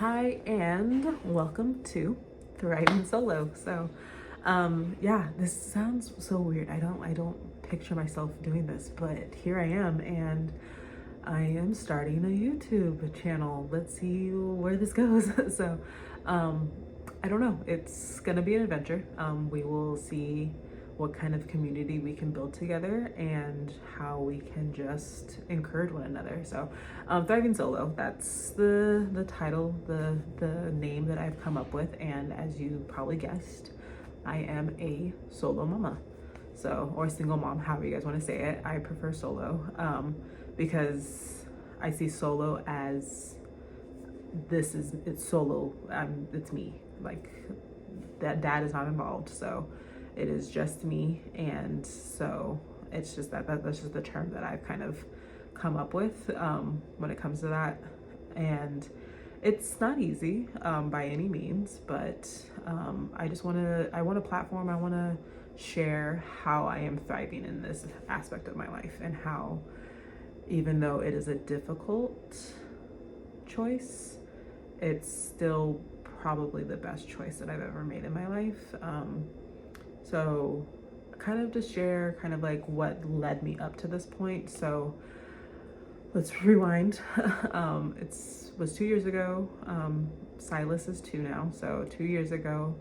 Hi, and welcome to Thriving Solo. Yeah, this sounds so weird. I don't picture myself doing this, but here I am, and I am starting a YouTube channel. Let's see where this goes. Um, I don't know. It's gonna be an adventure. We will see what kind of community we can build together and how we can just encourage one another. Thriving Solo, that's the title, the name that I've come up with. And as you probably guessed, I am a solo mama. Or single mom, however you guys want to say it. I prefer solo because I see solo as it's solo. It's me. Like that dad is not involved. So it is just me. And so it's just that's just the term that I've kind of come up with when it comes to that. And it's not easy by any means, but I want a platform. I want to share how I am thriving in this aspect of my life, and how, even though it is a difficult choice, it's still probably the best choice that I've ever made in my life. So kind of to share kind of like what led me up to this point. So let's rewind. It was 2 years ago. Silas is 2 now. So 2 years ago,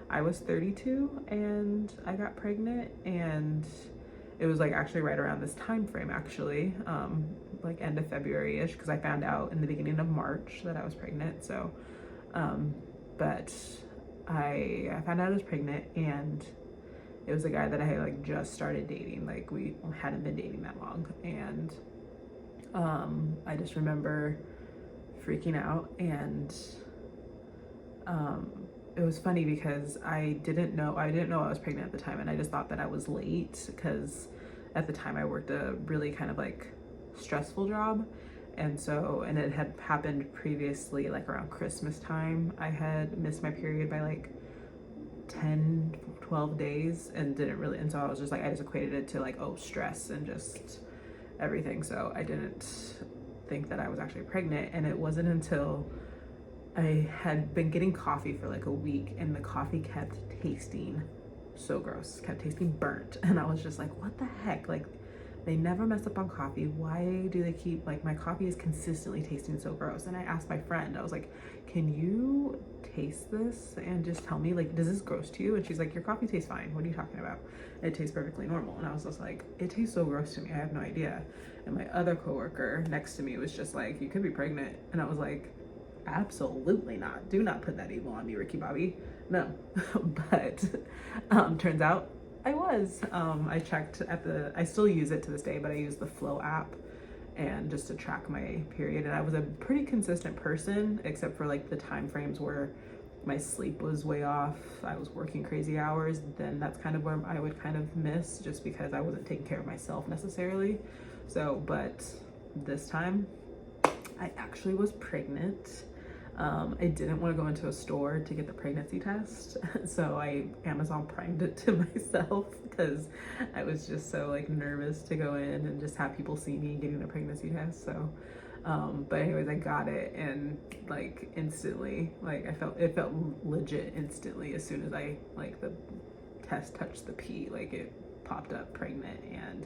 I was 32 and I got pregnant, and it was like actually right around this time frame, actually, like end of February-ish, because I found out in the beginning of March that I was pregnant. But I found out I was pregnant, and it was a guy that I had like just started dating. Like we hadn't been dating that long, and I just remember freaking out. And it was funny because I didn't know I was pregnant at the time, and I just thought that I was late because at the time I worked a really kind of like stressful job. And it had happened previously, like around Christmas time. I had missed my period by like 10, 12 days and didn't really, and so I was just like, I just equated it to like, oh, stress and just everything. So I didn't think that I was actually pregnant. And it wasn't until I had been getting coffee for like a week, and the coffee kept tasting so gross, kept tasting burnt. And I was just like, what the heck? Like, they never mess up on coffee. Why do they keep, like, my coffee is consistently tasting so gross? And I asked my friend, I was like, can you taste this and just tell me, like, does this gross to you? And she's like, your coffee tastes fine. What are you talking about? It tastes perfectly normal. And I was just like, it tastes so gross to me. I have no idea. And my other coworker next to me was just like, you could be pregnant. And I was like, absolutely not. Do not put that evil on me, Ricky Bobby. No. But turns out I was. I checked I still use it to this day, but I use the Flow app and just to track my period. And I was a pretty consistent person, except for like the time frames where my sleep was way off. I was working crazy hours. Then that's kind of where I would kind of miss, just because I wasn't taking care of myself necessarily. But this time I actually was pregnant. I didn't want to go into a store to get the pregnancy test, so I Amazon Primed it to myself because I was just so like nervous to go in and just have people see me getting the pregnancy test. But anyways, I got it, and like instantly, like it felt legit instantly as soon as I like the test touched the P, like it popped up pregnant. And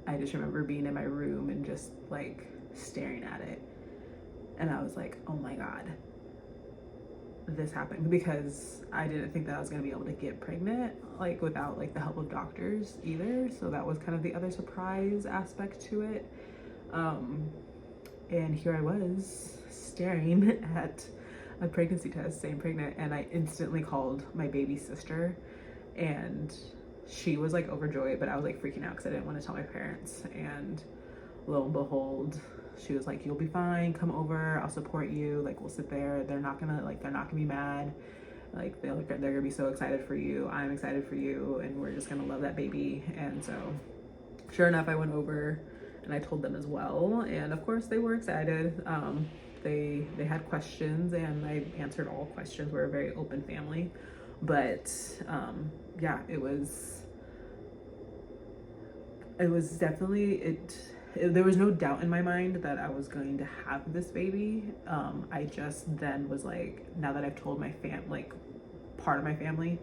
I just remember being in my room and just like staring at it. And I was like, oh my God, this happened, because I didn't think that I was gonna be able to get pregnant like without like the help of doctors either. So that was kind of the other surprise aspect to it. And here I was staring at a pregnancy test saying pregnant, and I instantly called my baby sister, and she was like overjoyed, but I was like freaking out because I didn't want to tell my parents. And lo and behold, she was like, you'll be fine, come over, I'll support you, like we'll sit there, they're not gonna be mad, like they're gonna be so excited for you, I'm excited for you, and we're just gonna love that baby. And so sure enough, I went over and I told them as well, and of course they were excited. They had questions, and I answered all questions. We're a very open family. But yeah, it was definitely, there was no doubt in my mind that I was going to have this baby. I just then was like, now that I've told my like part of my family,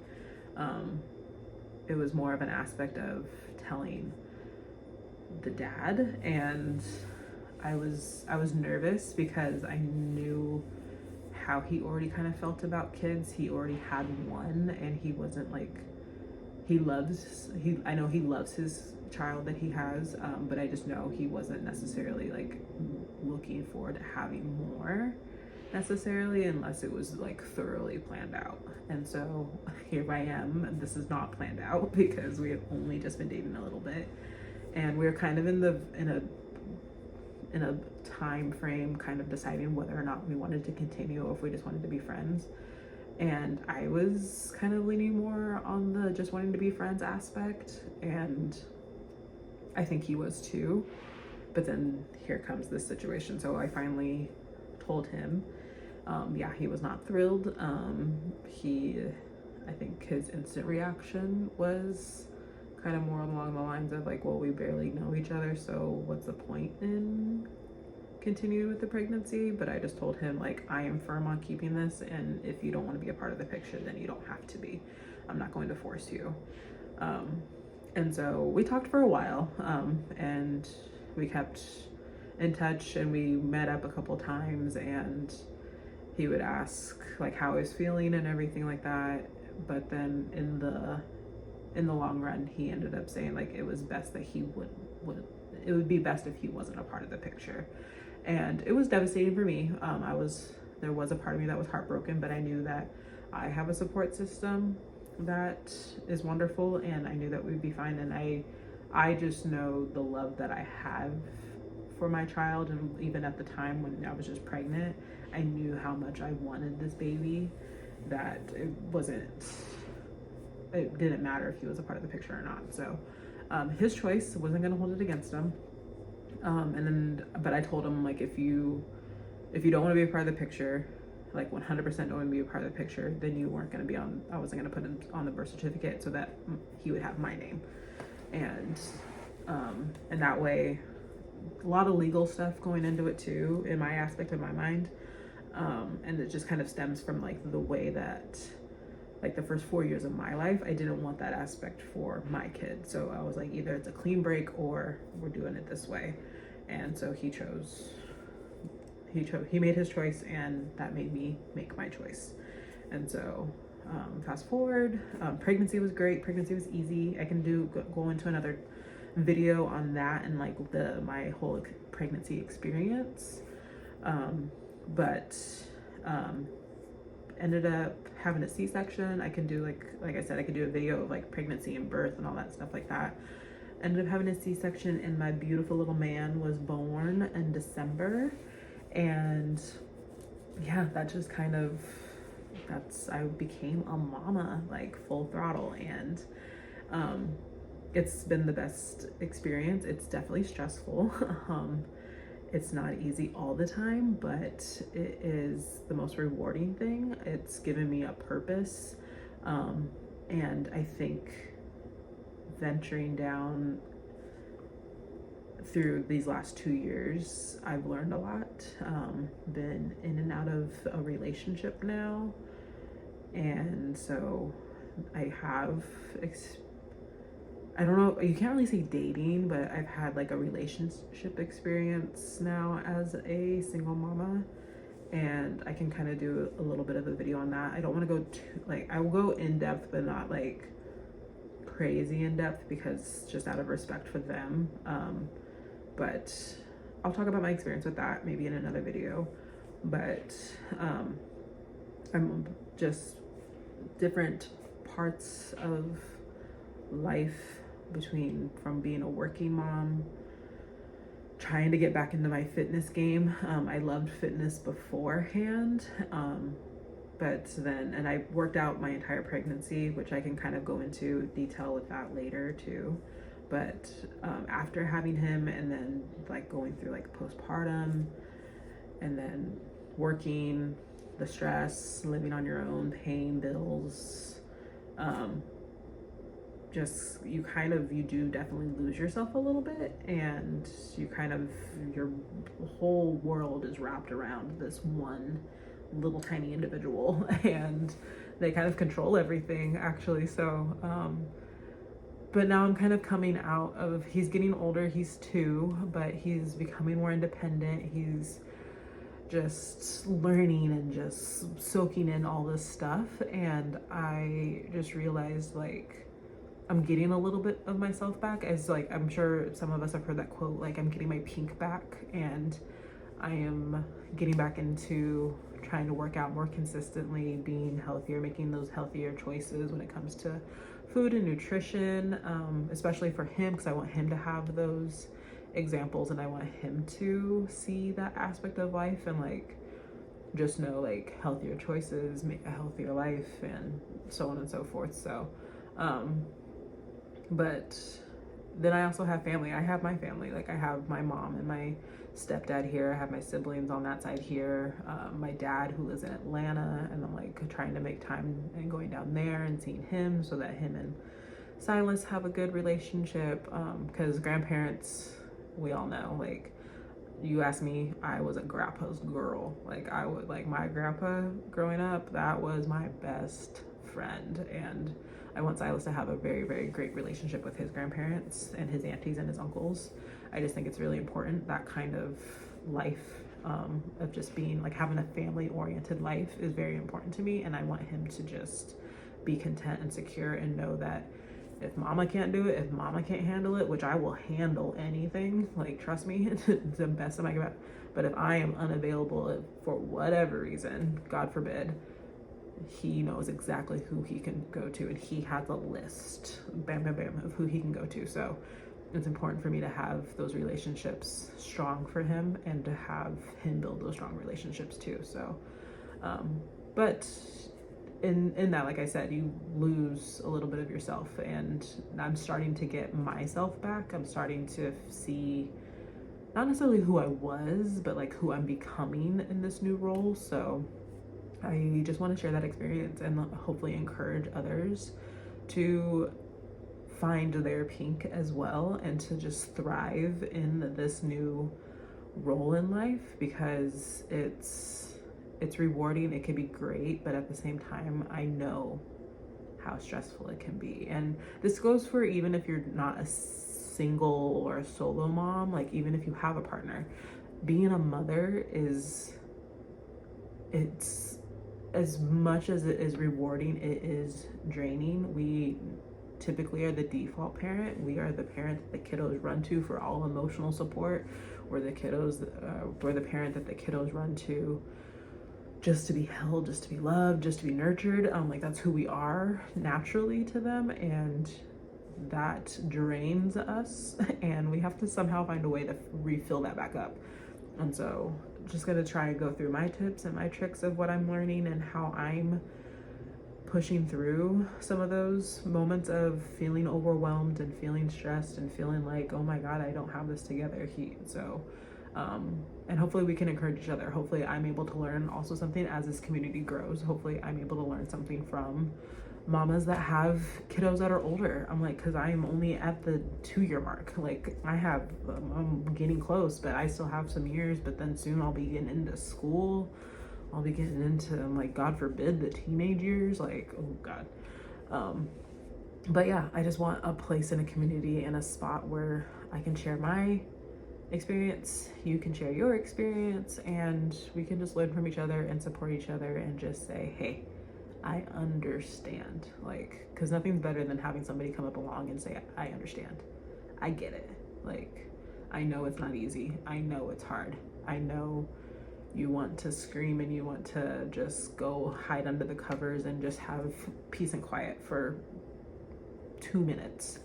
it was more of an aspect of telling the dad. And I was nervous because I knew how he already kind of felt about kids. He already had one, and he wasn't like, I know he loves his child that he has, but I just know he wasn't necessarily like looking forward to having more necessarily, unless it was like thoroughly planned out. And so here I am, and this is not planned out because we have only just been dating a little bit, and we're kind of in a time frame kind of deciding whether or not we wanted to continue or if we just wanted to be friends. And I was kind of leaning more on the just wanting to be friends aspect, and I think he was too. But then here comes this situation. So I finally told him, yeah, he was not thrilled. I think his instant reaction was kind of more along the lines of like, well, we barely know each other, so what's the point in continuing with the pregnancy? But I just told him, like, I am firm on keeping this, and if you don't want to be a part of the picture, then you don't have to be. I'm not going to force you. And so we talked for a while, and we kept in touch, and we met up a couple times, and he would ask like how I was feeling and everything like that. But then in the long run, he ended up saying like it was best that he it would be best if he wasn't a part of the picture. And it was devastating for me. There was a part of me that was heartbroken, but I knew that I have a support system that is wonderful, and I knew that we'd be fine. And I just know the love that I have for my child, and even at the time when I was just pregnant, I knew how much I wanted this baby, that it didn't matter if he was a part of the picture or not. So his choice, wasn't going to hold it against him. But I told him, like, if you don't want to be a part of the picture, like 100% don't want to be a part of the picture, then you weren't going to be on, I wasn't going to put him on the birth certificate so that he would have my name. And that way, a lot of legal stuff going into it too, in my aspect of my mind. And it just kind of stems from like the way that, like, the first 4 years of my life, I didn't want that aspect for my kid. So I was like, either it's a clean break or we're doing it this way. And so he made his choice, and that made me make my choice. And so fast forward, pregnancy was great. Pregnancy was easy. I can go into another video on that and like my whole pregnancy experience. But ended up having a C-section. I can do like I said, I could do a video of like pregnancy and birth and all that stuff like that. Ended up having a C-section, and my beautiful little man was born in December. And yeah, that just kind of, I became a mama, like full throttle. And it's been the best experience. It's definitely stressful. It's not easy all the time, but it is the most rewarding thing. It's given me a purpose. And I think venturing down through these last 2 years, I've learned a lot. Been in and out of a relationship now. And so I have, I don't know, you can't really say dating, but I've had like a relationship experience now as a single mama, and I can kind of do a little bit of a video on that. I don't want to go too, like, I will go in depth, but not like crazy in depth, because just out of respect for them. But I'll talk about my experience with that maybe in another video. But I'm just different parts of life from being a working mom, trying to get back into my fitness game. I loved fitness beforehand, but then, and I worked out my entire pregnancy, which I can kind of go into detail with that later too. But after having him, and then like going through like postpartum, and then working, the stress, living on your own, paying bills, just, you do definitely lose yourself a little bit, and your whole world is wrapped around this one little tiny individual, and they kind of control everything, actually. So but now I'm kind of coming out of, he's getting older, he's 2, but he's becoming more independent. He's just learning and just soaking in all this stuff, and I just realized, like, I'm getting a little bit of myself back, as, like, I'm sure some of us have heard that quote, like, I'm getting my pink back, and I am getting back into trying to work out more consistently, being healthier, making those healthier choices when it comes to food and nutrition, especially for him, because I want him to have those examples, and I want him to see that aspect of life, and, like, just know, like, healthier choices make a healthier life, and so on and so forth. So but then I also have family. I have my family. Like, I have my mom and my stepdad here. I have my siblings on that side here. My dad, who lives in Atlanta, and I'm, like, trying to make time and going down there and seeing him, so that him and Silas have a good relationship. Because grandparents, we all know, like, you ask me, I was a grandpa's girl. Like, my grandpa growing up, that was my best friend, and I want Silas to have a very, very great relationship with his grandparents and his aunties and his uncles. I just think it's really important. That kind of life, of just being, like, having a family-oriented life is very important to me, and I want him to just be content and secure and know that if mama can't do it, if mama can't handle it, which I will handle anything, like, trust me, to the best of my ability. But if I am unavailable for whatever reason, God forbid, he knows exactly who he can go to, and he has a list, bam, bam, bam, of who he can go to. So it's important for me to have those relationships strong for him, and to have him build those strong relationships too. So, but in that, like I said, you lose a little bit of yourself, and I'm starting to get myself back. I'm starting to see not necessarily who I was, but, like, who I'm becoming in this new role. So I just want to share that experience and hopefully encourage others to find their pink as well, and to just thrive in this new role in life, because it's rewarding. It can be great, but at the same time, I know how stressful it can be. And this goes for even if you're not a single or a solo mom, like, even if you have a partner, being a mother it's as much as it is rewarding, it is draining. We typically are the default parent. We are the parent that the kiddos run to for all emotional support. We're the parent that the kiddos run to just to be held, just to be loved, just to be nurtured. Like, that's who we are naturally to them, and that drains us, and we have to somehow find a way to refill that back up. And so just gonna try and go through my tips and my tricks of what I'm learning, and how I'm pushing through some of those moments of feeling overwhelmed and feeling stressed and feeling like, oh my God, I don't have this together. And hopefully we can encourage each other. Hopefully I'm able to learn also something as this community grows. Hopefully I'm able to learn something from mamas that have kiddos that are older. I'm like, cause I'm only at the 2-year mark. Like, I'm getting close, but I still have some years, but then soon I'll be getting into school. I'll be getting into, like, God forbid, the teenage years. Like, oh God. But yeah, I just want a place in a community and a spot where I can share my experience, you can share your experience, and we can just learn from each other and support each other, and just say, hey, I understand. Like, because nothing's better than having somebody come up along and say, I understand, I get it. Like, I know it's not easy, I know it's hard, I know you want to scream and you want to just go hide under the covers and just have peace and quiet for 2 minutes,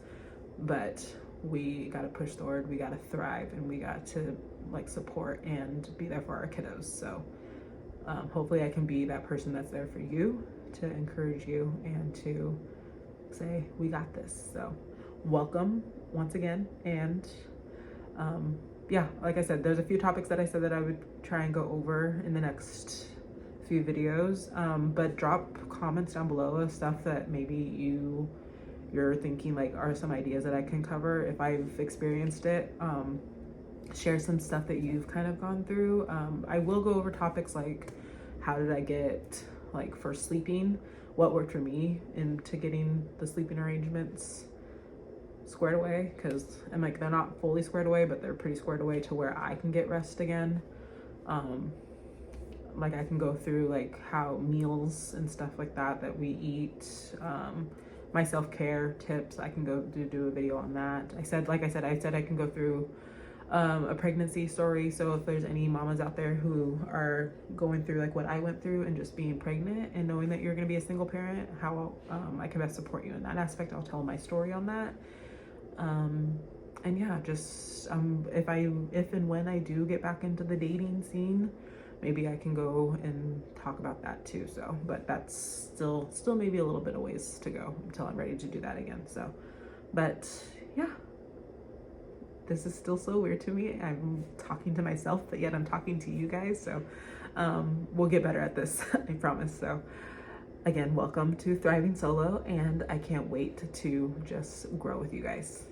but we got to push forward, we got to thrive, and we got to, like, support and be there for our kiddos. So hopefully I can be that person that's there for you, to encourage you, and to say, we got this. So welcome once again. And yeah, like I said, there's a few topics that I said that I would try and go over in the next few videos, but drop comments down below of stuff that maybe you you're thinking like are some ideas that I can cover if I've experienced it. Share some stuff that you've kind of gone through. I will go over topics like how did I get like for sleeping, what worked for me into getting the sleeping arrangements squared away, because I'm like, they're not fully squared away, but they're pretty squared away to where I can get rest again. Like I can go through like how meals and stuff like that we eat, my self-care tips. I can go do a video on that. I said I can go through a pregnancy story. So if there's any mamas out there who are going through like what I went through and just being pregnant and knowing that you're going to be a single parent, how I can best support you in that aspect, I'll tell my story on that. And yeah, just if and when I do get back into the dating scene, maybe I can go and talk about that too. So, but that's still maybe a little bit of ways to go until I'm ready to do that again. So, but yeah, this is still so weird to me. I'm talking to myself, but yet I'm talking to you guys. So, we'll get better at this, I promise. So again, welcome to Thriving Solo, and I can't wait to just grow with you guys.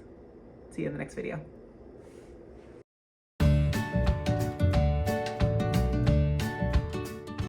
See you in the next video.